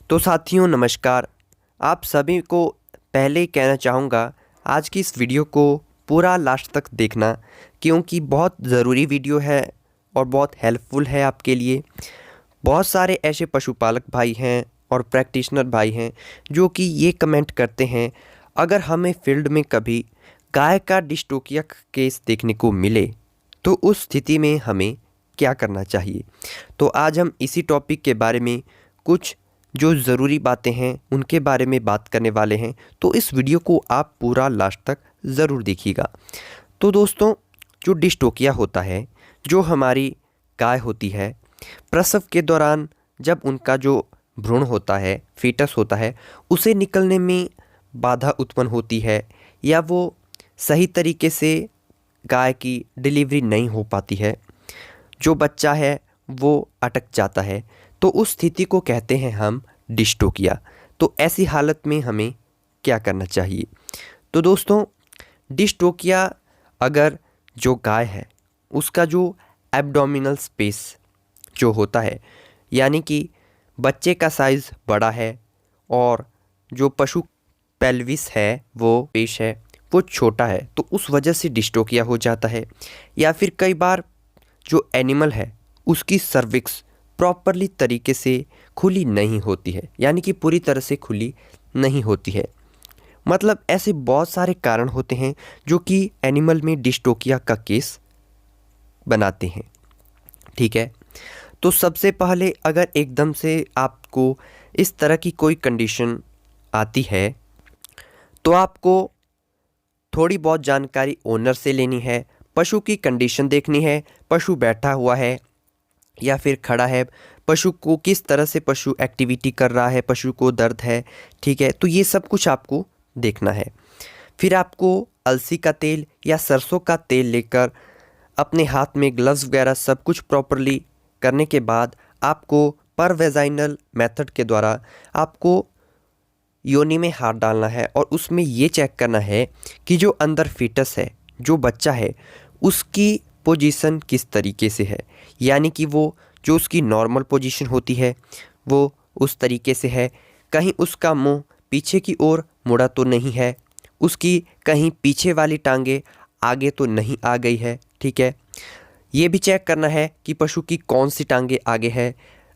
तो साथियों नमस्कार। आप सभी को पहले ही कहना चाहूँगा, आज की इस वीडियो को पूरा लास्ट तक देखना, क्योंकि बहुत ज़रूरी वीडियो है और बहुत हेल्पफुल है आपके लिए। बहुत सारे ऐसे पशुपालक भाई हैं और प्रैक्टिशनर भाई हैं जो कि ये कमेंट करते हैं, अगर हमें फील्ड में कभी गाय का डिस्टोकिया केस देखने को मिले तो उस स्थिति में हमें क्या करना चाहिए। तो आज हम इसी टॉपिक के बारे में कुछ जो ज़रूरी बातें हैं उनके बारे में बात करने वाले हैं। तो इस वीडियो को आप पूरा लास्ट तक ज़रूर देखिएगा। तो दोस्तों, जो डिस्टोकिया होता है, जो हमारी गाय होती है, प्रसव के दौरान जब उनका जो भ्रूण होता है, फीटस होता है, उसे निकलने में बाधा उत्पन्न होती है या वो सही तरीके से गाय की डिलीवरी नहीं हो पाती है, जो बच्चा है वो अटक जाता है, तो उस स्थिति को कहते हैं हम डिस्टोकिया। तो ऐसी हालत में हमें क्या करना चाहिए। तो दोस्तों, डिस्टोकिया अगर जो गाय है उसका जो एब्डोमिनल स्पेस जो होता है, यानी कि बच्चे का साइज़ बड़ा है और जो पशु पेल्विस है वो पेश है वो छोटा है, तो उस वजह से डिस्टोकिया हो जाता है। या फिर कई बार जो एनिमल है उसकी सर्विक्स प्रॉपरली तरीके से खुली नहीं होती है, यानी कि पूरी तरह से खुली नहीं होती है। मतलब ऐसे बहुत सारे कारण होते हैं जो कि एनिमल में डिस्टोकिया का केस बनाते हैं। ठीक है, तो सबसे पहले अगर एकदम से आपको इस तरह की कोई कंडीशन आती है तो आपको थोड़ी बहुत जानकारी ओनर से लेनी है, पशु की कंडीशन देखनी है, पशु बैठा हुआ है या फिर खड़ा है, पशु को किस तरह से पशु एक्टिविटी कर रहा है, पशु को दर्द है। ठीक है, तो ये सब कुछ आपको देखना है। फिर आपको अलसी का तेल या सरसों का तेल लेकर अपने हाथ में ग्लव्स वगैरह सब कुछ प्रॉपरली करने के बाद आपको पर वेजाइनल मेथड के द्वारा आपको योनि में हाथ डालना है और उसमें ये चेक करना है कि जो अंदर फीटस है, जो बच्चा है, उसकी पोजीशन किस तरीके से है, यानी कि वो जो उसकी नॉर्मल पोजीशन होती है वो उस तरीके से है, कहीं उसका मुंह पीछे की ओर मुड़ा तो नहीं है, उसकी कहीं पीछे वाली टांगे आगे तो नहीं आ गई है। ठीक है, ये भी चेक करना है कि पशु की कौन सी टांगे आगे है,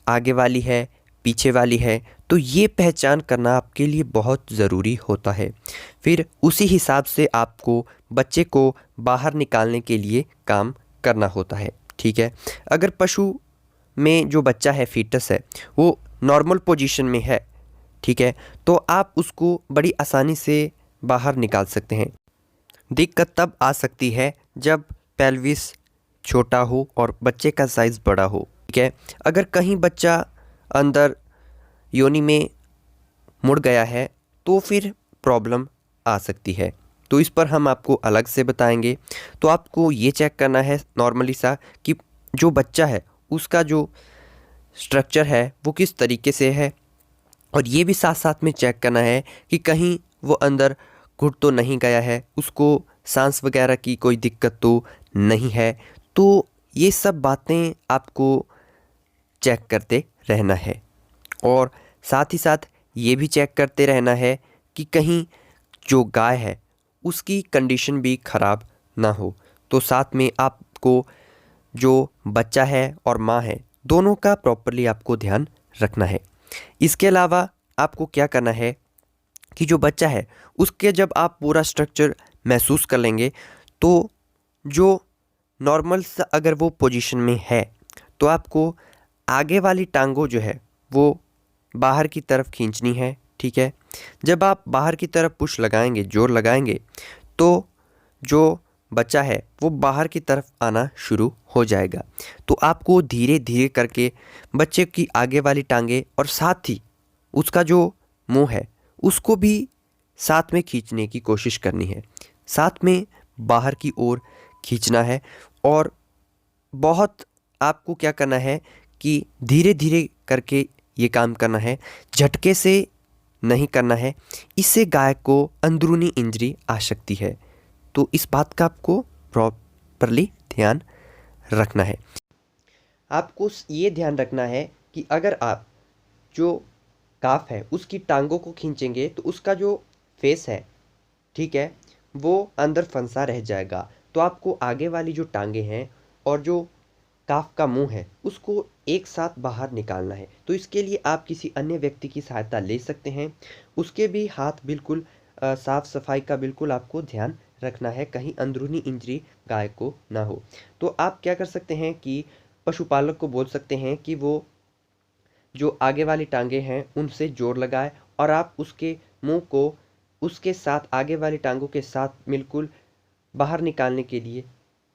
आगे वाली है, पीछे वाली है। तो ये पहचान करना आपके लिए बहुत ज़रूरी होता है। फिर उसी हिसाब से आपको बच्चे को बाहर निकालने के लिए काम करना होता है। ठीक है, अगर पशु में जो बच्चा है, फीटस है, वो नॉर्मल पोजीशन में है, ठीक है, तो आप उसको बड़ी आसानी से बाहर निकाल सकते हैं। दिक्कत तब आ सकती है जब पेल्विस छोटा हो और बच्चे का साइज़ बड़ा हो। ठीक है, अगर कहीं बच्चा अंदर योनि में मुड़ गया है तो फिर प्रॉब्लम आ सकती है, तो इस पर हम आपको अलग से बताएंगे। तो आपको ये चेक करना है नॉर्मली सा कि जो बच्चा है उसका जो स्ट्रक्चर है वो किस तरीके से है, और ये भी साथ साथ में चेक करना है कि कहीं वो अंदर घुट तो नहीं गया है, उसको सांस वगैरह की कोई दिक्कत तो नहीं है। तो ये सब बातें आपको चेक करते रहना है और साथ ही साथ ये भी चेक करते रहना है कि कहीं जो गाय है उसकी कंडीशन भी ख़राब ना हो। तो साथ में आपको जो बच्चा है और माँ है दोनों का प्रॉपरली आपको ध्यान रखना है। इसके अलावा आपको क्या करना है कि जो बच्चा है उसके जब आप पूरा स्ट्रक्चर महसूस कर लेंगे तो जो नॉर्मल सा अगर वो पोजीशन में है तो आपको आगे वाली टांगों जो है वो बाहर की तरफ खींचनी है। ठीक है, जब आप बाहर की तरफ पुश लगाएंगे, जोर लगाएंगे, तो जो बच्चा है वो बाहर की तरफ आना शुरू हो जाएगा। तो आपको धीरे धीरे करके बच्चे की आगे वाली टांगे और साथ ही उसका जो मुंह है उसको भी साथ में खींचने की कोशिश करनी है, साथ में बाहर की ओर खींचना है। और बहुत आपको क्या करना है कि धीरे धीरे करके ये काम करना है, झटके से नहीं करना है, इससे गाय को अंदरूनी इंजरी आ सकती है। तो इस बात का आपको प्रॉपरली ध्यान रखना है। आपको ये ध्यान रखना है कि अगर आप जो काफ है उसकी टांगों को खींचेंगे तो उसका जो फेस है, ठीक है, वो अंदर फंसा रह जाएगा। तो आपको आगे वाली जो टांगे हैं और जो काफ का मुंह है उसको एक साथ बाहर निकालना है। तो इसके लिए आप किसी अन्य व्यक्ति की सहायता ले सकते हैं। उसके भी हाथ बिल्कुल साफ सफाई का बिल्कुल आपको ध्यान रखना है, कहीं अंदरूनी इंजरी गाय को ना हो। तो आप क्या कर सकते हैं कि पशुपालक को बोल सकते हैं कि वो जो आगे वाली टांगे हैं उनसे जोर लगाए और आप उसके मुंह को उसके साथ आगे वाली टांगों के साथ बिल्कुल बाहर निकालने के लिए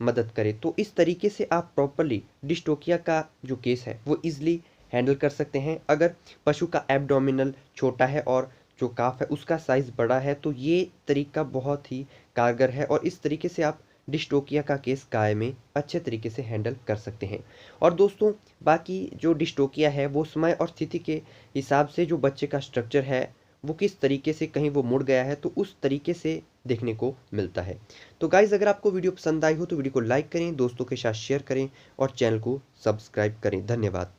मदद करें। तो इस तरीके से आप प्रॉपरली डिस्टोकिया का जो केस है वो इजीली हैंडल कर सकते हैं। अगर पशु का एब्डोमिनल छोटा है और जो काफ है उसका साइज़ बड़ा है तो ये तरीका बहुत ही कारगर है और इस तरीके से आप डिस्टोकिया का केस गाय में अच्छे तरीके से हैंडल कर सकते हैं। और दोस्तों, बाकी जो डिस्टोकिया है वो समय और स्थिति के हिसाब से जो बच्चे का स्ट्रक्चर है वो किस तरीके से कहीं वो मुड़ गया है तो उस तरीके से देखने को मिलता है। तो गाइज़, अगर आपको वीडियो पसंद आई हो तो वीडियो को लाइक करें, दोस्तों के साथ शेयर करें और चैनल को सब्सक्राइब करें। धन्यवाद।